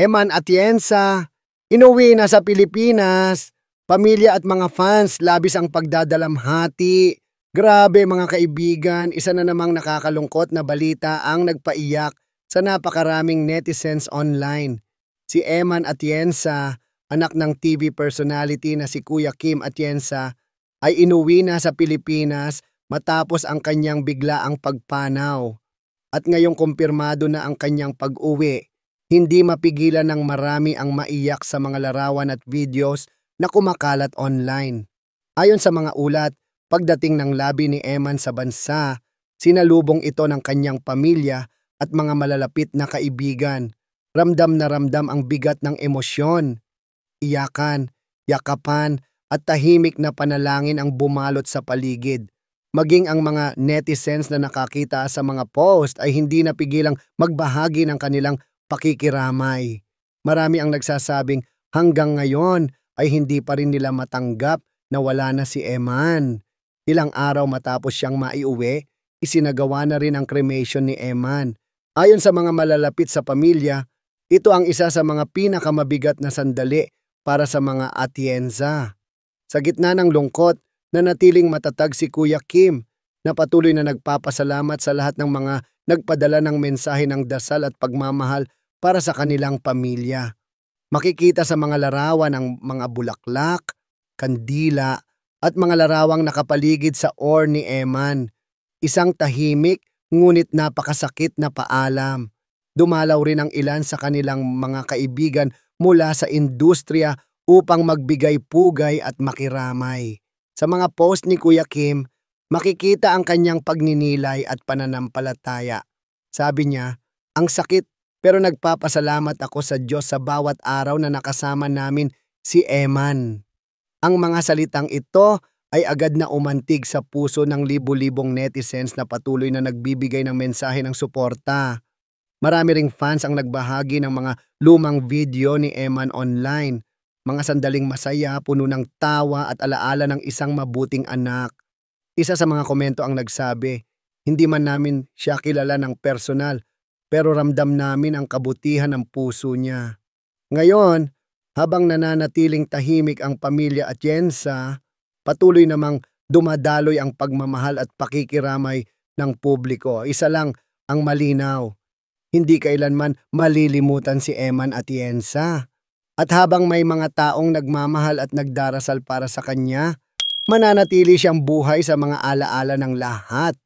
Eman Atienza, inuwi na sa Pilipinas. Pamilya at mga fans, labis ang pagdadalamhati. Grabe mga kaibigan, isa na namang nakakalungkot na balita ang nagpaiyak sa napakaraming netizens online. Si Eman Atienza, anak ng TV personality na si Kuya Kim Atienza, ay inuwi na sa Pilipinas matapos ang kanyang biglaang pagpanaw. At ngayong kumpirmado na ang kanyang pag-uwi, hindi mapigilan ng marami ang maiyak sa mga larawan at videos na kumakalat online. Ayon sa mga ulat, pagdating ng labi ni Eman sa bansa, sinalubong ito ng kanyang pamilya at mga malalapit na kaibigan. Ramdam na ramdam ang bigat ng emosyon. Iyakan, yakapan at tahimik na panalangin ang bumalot sa paligid. Maging ang mga netizens na nakakita sa mga post ay hindi napigilang magbahagi ng kanilang pakikiramay. Marami ang nagsasabing hanggang ngayon ay hindi pa rin nila matanggap na wala na si Eman. Ilang araw matapos siyang maiuwi, isinagawa na rin ang cremation ni Eman. Ayon sa mga malalapit sa pamilya, ito ang isa sa mga pinakamabigat na sandali para sa mga Atienza. Sa gitna ng lungkot, nanatiling matatag si Kuya Kim na patuloy na nagpapasalamat sa lahat ng mga nagpadala ng mensahe ng dasal at pagmamahal para sa kanilang pamilya. Makikita sa mga larawan ang mga bulaklak, kandila at mga larawang nakapaligid sa ni Eman. Isang tahimik ngunit napakasakit na paalam. Dumalaw rin ang ilan sa kanilang mga kaibigan mula sa industriya upang magbigay pugay at makiramay. Sa mga post ni Kuya Kim, makikita ang kanyang pagninilay at pananampalataya. Sabi niya, ang sakit pero nagpapasalamat ako sa Diyos sa bawat araw na nakasama namin si Eman. Ang mga salitang ito ay agad na umantig sa puso ng libu-libong netizens na patuloy na nagbibigay ng mensahe ng suporta. Marami ring fans ang nagbahagi ng mga lumang video ni Eman online. Mga sandaling masaya, puno ng tawa at alaala ng isang mabuting anak. Isa sa mga komento ang nagsabi, hindi man namin siya kilala ng personal, pero ramdam namin ang kabutihan ng puso niya. Ngayon, habang nananatiling tahimik ang pamilya Atienza, patuloy namang dumadaloy ang pagmamahal at pakikiramay ng publiko. Isa lang ang malinaw, hindi kailanman malilimutan si Eman Atienza. At habang may mga taong nagmamahal at nagdarasal para sa kanya, mananatili siyang buhay sa mga alaala ng lahat.